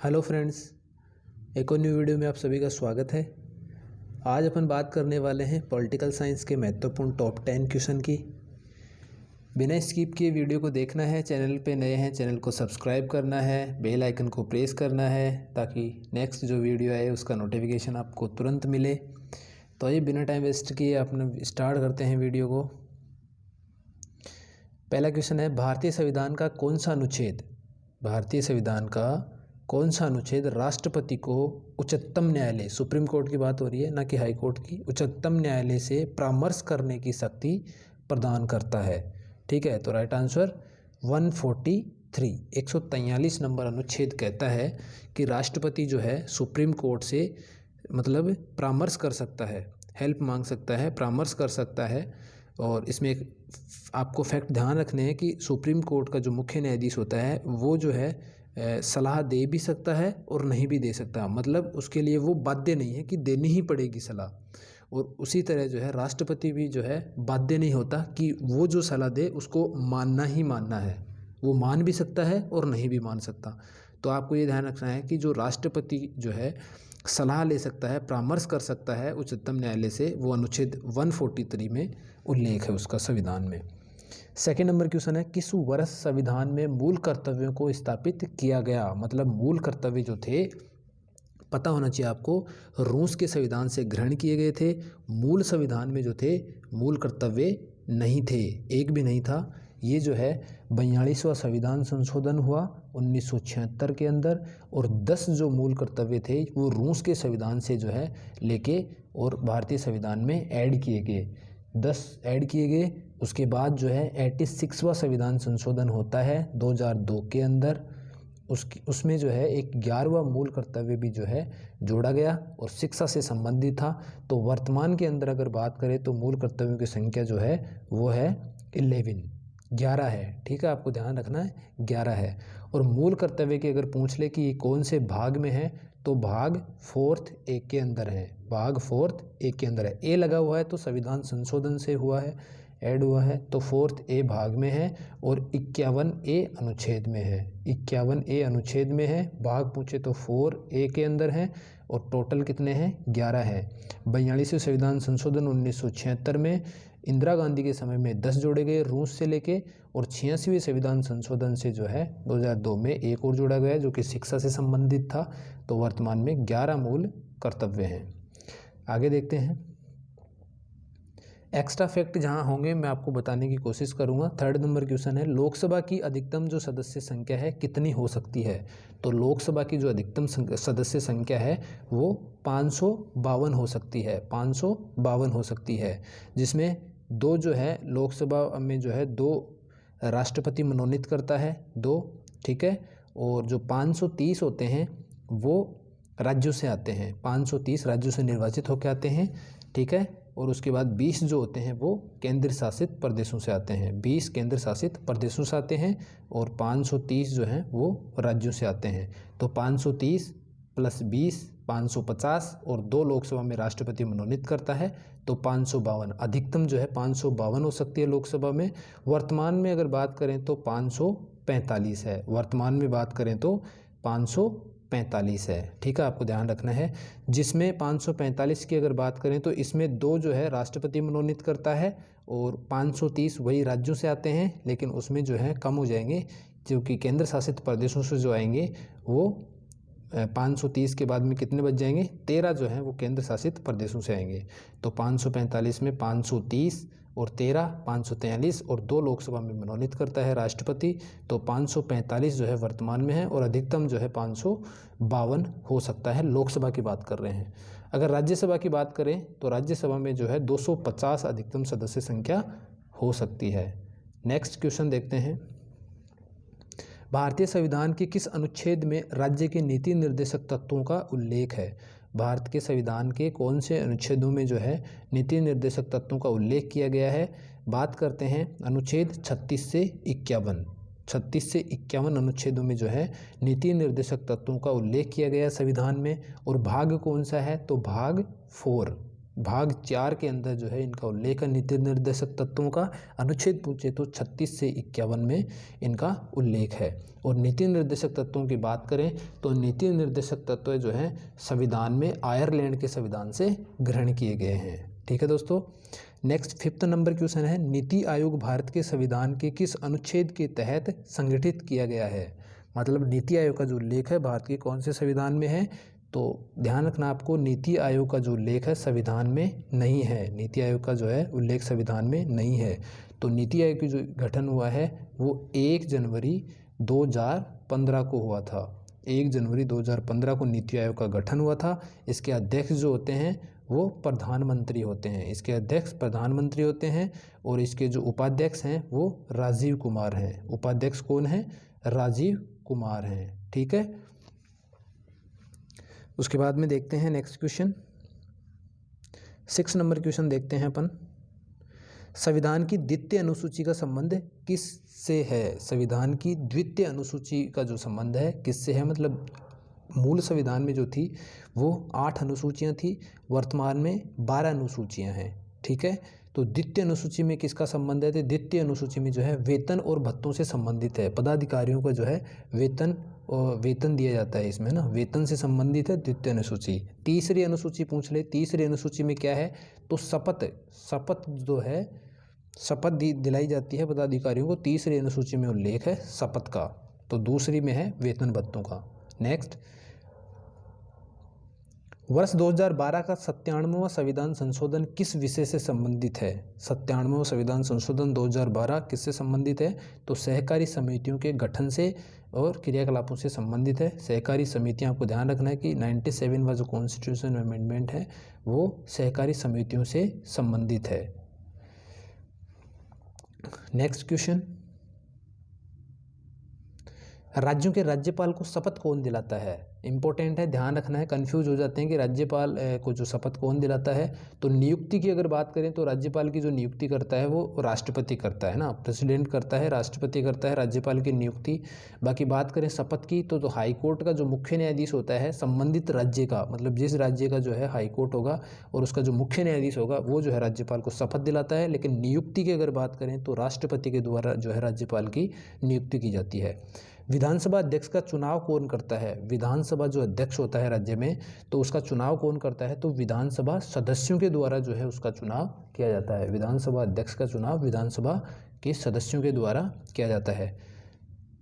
Hello friends, एक और new video में आप सभी का स्वागत है। आज अपन बात करने वाले हैं पॉलिटिकल साइंस के महत्वपूर्ण टॉप 10 क्वेश्चन की। बिना स्किप किए वीडियो को देखना है। चैनल पे नए हैं, चैनल को सब्सक्राइब करना है, बेल आइकन को प्रेस करना है ताकि नेक्स्ट जो वीडियो आए उसका नोटिफिकेशन आपको तुरंत मिले। तो ये बिना टाइम वेस्ट किए अपने स्टार्ट करते हैं वीडियो को। पहला क्वेश्चन है, भारतीय संविधान का कौन सा अनुच्छेद राष्ट्रपति को उच्चतम न्यायालय, सुप्रीम कोर्ट की बात हो रही है ना कि हाई कोर्ट की, उच्चतम न्यायालय से परामर्श करने की शक्ति प्रदान करता है? ठीक है, तो राइट आंसर 143 143 नंबर अनुच्छेद कहता है कि राष्ट्रपति जो है सुप्रीम कोर्ट से मतलब परामर्श कर सकता है, हेल्प मांग सकता है, परामर्श कर सकता है। और इसमें एक आपको फैक्ट ध्यान रखने हैं कि सुप्रीम कोर्ट का जो मुख्य न्यायाधीश होता है वो जो है सलाह दे भी सकता है और नहीं भी दे सकता, मतलब उसके लिए वो बाध्य नहीं है कि देनी ही पड़ेगी सलाह। और उसी तरह जो है राष्ट्रपति भी जो है बाध्य नहीं होता कि वो जो सलाह दे उसको मानना ही मानना है, वो मान भी सकता है और नहीं भी मान सकता। तो आपको ये ध्यान रखना है कि जो राष्ट्रपति जो है सलाह ले सकता है, परामर्श कर सकता है उच्चतम न्यायालय से, वो अनुच्छेद 143 में उल्लेख है उसका संविधान में। सेकेंड नंबर क्वेश्चन है, किस वर्ष संविधान में मूल कर्तव्यों को स्थापित किया गया? मतलब मूल कर्तव्य जो थे, पता होना चाहिए आपको, रूस के संविधान से ग्रहण किए गए थे। मूल संविधान में जो थे मूल कर्तव्य नहीं थे, एक भी नहीं था। ये जो है 42वां संविधान संशोधन हुआ 1976 के अंदर, और 10 जो मूल कर्तव्य थे वो रूस के संविधान से जो है लेके और भारतीय संविधान में ऐड किए गए, 10 ऐड किए गए। उसके बाद जो है 86वां संविधान संशोधन होता है 2002 के अंदर, उसमें जो है एक 11वां मूल कर्तव्य भी जो है जोड़ा गया और शिक्षा से संबंधित था। तो वर्तमान के अंदर अगर बात करें तो मूल कर्तव्यों की संख्या जो है वो है 11 है। ठीक है, आपको ध्यान रखना है 11 है। और मूल कर्तव्य की अगर पूछ ले कि ये कौन से भाग में है, तो भाग 4th ए के अंदर है, भाग 4th ए के अंदर है। ए लगा हुआ है तो संविधान संशोधन से हुआ है, ऐड हुआ है, तो 4th ए भाग में है और 51A अनुच्छेद में है, 51A अनुच्छेद में है। भाग पूछे तो 4A के अंदर है और टोटल कितने हैं? 11 है। 42वें संविधान संशोधन 1976 में इंदिरा गांधी के समय में 10 जोड़े गए रूस से लेके, और 86वें संविधान संशोधन से जो है 2002 में एक और जोड़ा गया जो कि शिक्षा से संबंधित था। तो वर्तमान में 11 मूल कर्तव्य हैं। आगे देखते हैं, एक्स्ट्रा फैक्ट जहां होंगे मैं आपको बताने की कोशिश करूंगा। थर्ड नंबर क्वेश्चन है, लोकसभा की अधिकतम जो सदस्य संख्या है कितनी हो सकती है? तो लोकसभा की जो अधिकतम सदस्य संख्या है वो 552 हो सकती है, 552 हो सकती है, जिसमें दो जो है लोकसभा में जो है 2 राष्ट्रपति मनोनीत करता है, 2, ठीक है। और जो 530 होते हैं वो राज्यों से आते हैं, 530 राज्यों से निर्वाचित होकर आते हैं, ठीक है। और उसके बाद 20 जो होते हैं वो केंद्र शासित प्रदेशों से आते हैं, 20 केंद्र शासित प्रदेशों से आते हैं और 530 जो हैं वो राज्यों से आते हैं। तो 530 + 20 550 और 2 लोकसभा में राष्ट्रपति मनोनीत करता है, तो 552 अधिकतम जो है 552 हो सकती है लोकसभा में। वर्तमान में अगर बात करें तो 545 है, वर्तमान में बात करें तो 545 है, ठीक है, आपको ध्यान रखना है। जिसमें 545 की अगर बात करें तो इसमें 2 जो है राष्ट्रपति मनोनीत करता है और 530 वही राज्यों से आते हैं, लेकिन उसमें जो है कम हो जाएंगे क्योंकि केंद्र शासित प्रदेशों से जो आएंगे वो 530 के बाद में कितने बच जाएंगे? 13 जो है वो केंद्र शासित प्रदेशों से आएंगे। तो 545 में 530 और 13 543 और 2 लोकसभा में मनोनीत करता है राष्ट्रपति, तो 545 जो है वर्तमान में है और अधिकतम जो है 552 हो सकता है। लोकसभा की बात कर रहे हैं। अगर राज्यसभा की बात करें तो राज्यसभा में जो है 250 अधिकतम सदस्य संख्या हो सकती है। नेक्स्ट क्वेश्चन देखते हैं, भारतीय संविधान के किस अनुच्छेद में राज्य के नीति निर्देशक तत्वों का उल्लेख है? भारत के संविधान के कौन से अनुच्छेदों में जो है नीति निर्देशक तत्वों का उल्लेख किया गया है? बात करते हैं अनुच्छेद 36 से 51, 36 से 51 अनुच्छेदों में जो है नीति निर्देशक तत्वों का उल्लेख किया गया संविधान में। और भाग कौन सा है? तो भाग 4, भाग 4 के अंदर जो है इनका उल्लेख है नीति निर्देशक तत्वों का। अनुच्छेद पूछे तो 36 से 51 में इनका उल्लेख है। और नीति निर्देशक तत्वों की बात करें तो नीति निर्देशक तत्व जो हैं संविधान में आयरलैंड के संविधान से ग्रहण किए गए हैं। ठीक है दोस्तों। नेक्स्ट 5th नंबर क्वेश्चन है, नीति आयोग भारत के संविधान के किस अनुच्छेद के तहत संगठित किया गया है। मतलब नीति आयोग का जो उल्लेख है भारत के कौन से संविधान में है, तो ध्यान रखना आपको, नीति आयोग का जो उल्लेख है संविधान में नहीं है। नीति आयोग का जो है उल्लेख संविधान में नहीं है। तो नीति आयोग की जो गठन हुआ है वो 1 जनवरी 2015 को हुआ था। 1 जनवरी 2015 को नीति आयोग का गठन हुआ था। इसके अध्यक्ष जो होते हैं वो प्रधानमंत्री होते हैं। इसके अध्यक्ष प्रधानमंत्री होते हैं और इसके जो उपाध्यक्ष हैं वो राजीव कुमार हैं। उपाध्यक्ष कौन है? राजीव कुमार हैं। ठीक है। उसके बाद में देखते हैं नेक्स्ट क्वेश्चन, 6 नंबर क्वेश्चन देखते हैं अपन। संविधान की द्वितीय अनुसूची का संबंध किस से है? संविधान की द्वितीय अनुसूची का जो संबंध है किससे है? मतलब मूल संविधान में जो थी वो 8 अनुसूचियां थी, वर्तमान में 12 अनुसूचियां हैं। ठीक है। तो द्वितीय अनुसूची में किसका संबंध है? तो द्वितीय अनुसूची में जो है वेतन और भत्तों से संबंधित है। पदाधिकारियों को जो है वेतन दिया जाता है इसमें ना, वेतन से संबंधित है द्वितीय अनुसूची। तीसरी अनुसूची पूछ ले, तीसरी अनुसूची में क्या है? तो शपथ जो है, शपथ दिलाई जाती है पदाधिकारियों को। तीसरी अनुसूची में उल्लेख है शपथ का। तो दूसरी में है वेतन भत्तों का। नेक्स्ट, वर्ष 2012 का 97वां संविधान संशोधन किस विषय से संबंधित है? 97वां संविधान संशोधन 2012 किससे संबंधित है? तो सहकारी समितियों के गठन से और क्रियाकलापों से संबंधित है। सहकारी समितियां, आपको ध्यान रखना है कि 97वां जो कॉन्स्टिट्यूशन अमेंडमेंट है वो सहकारी समितियों से संबंधित है। नेक्स्ट क्वेश्चन, राज्यों के राज्यपाल को शपथ कौन दिलाता है? इंपॉर्टेंट है, ध्यान रखना है। कंफ्यूज हो जाते हैं कि राज्यपाल को जो शपथ कौन दिलाता है। तो नियुक्ति की अगर बात करें तो राज्यपाल की जो नियुक्ति करता है वो राष्ट्रपति करता है ना, प्रेसिडेंट करता है, राष्ट्रपति करता है राज्यपाल की नियुक्ति। बाकी बात करें शपथ की तो हाई कोर्ट का जो मुख्य न्यायाधीश होता है संबंधित राज्य का, मतलब जिस राज्य का जो है हाई कोर्ट होगा और उसका जो मुख्य न्यायाधीश होगा वो जो है राज्यपाल को शपथ दिलाता है। लेकिन नियुक्ति की अगर बात करें तो राष्ट्रपति के द्वारा जो है राज्यपाल की नियुक्ति की जाती है। विधानसभा अध्यक्ष का चुनाव कौन करता है? विधानसभा जो अध्यक्ष होता है राज्य में तो उसका चुनाव कौन करता है? तो विधानसभा सदस्यों के द्वारा जो है उसका चुनाव किया जाता है। विधानसभा अध्यक्ष का चुनाव विधानसभा के सदस्यों के द्वारा किया जाता है।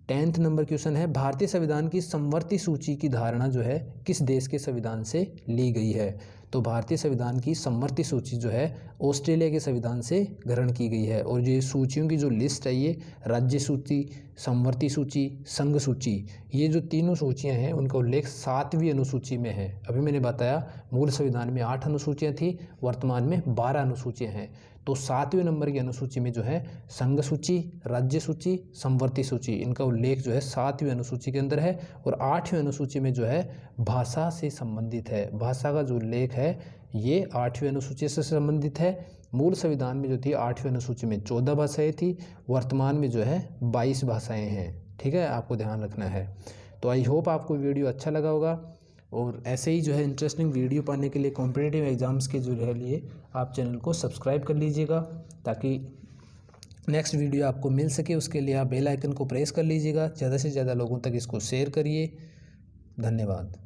10th नंबर क्वेश्चन है, भारतीय संविधान की समवर्ती सूची की धारणा जो है किस देश के संविधान से ली गई है? तो भारतीय संविधान की समवर्ती सूची जो है ऑस्ट्रेलिया के संविधान से ग्रहण की गई है। और ये सूचियों की जो लिस्ट है ये राज्य सूची, समवर्ती सूची, संघ सूची, ये जो तीनों सूचियां हैं उनका उल्लेख 7वीं अनुसूची में है। अभी मैंने बताया मूल संविधान में 8 अनुसूचियां थी, वर्तमान में 12 अनुसूचियां हैं। तो 7वें नंबर की अनुसूची में जो है संघ सूची, राज्य सूची, समवर्ती सूची, इनका उल्लेख जो है 7वीं अनुसूची के अंदर है। और 8वीं अनुसूची में जो है भाषा से संबंधित है। भाषा का जो उल्लेख है ये 8वीं अनुसूची से संबंधित है। मूल संविधान में जो थी 8वीं अनुसूची में 14 भाषाएं थी, वर्तमान में जो है 22 भाषाएं हैं। ठीक है, आपको ध्यान रखना है। तो आई होप आपको वीडियो अच्छा लगा होगा। और ऐसे ही जो है इंटरेस्टिंग वीडियो पाने के लिए कॉम्पिटिटिव एग्जाम्स के जो है लिए आप चैनल को सब्सक्राइब कर लीजिएगा ताकि नेक्स्ट वीडियो आपको मिल सके। उसके लिए आप बेल आइकन को प्रेस कर लीजिएगा। ज़्यादा से ज़्यादा लोगों तक इसको शेयर करिए। धन्यवाद।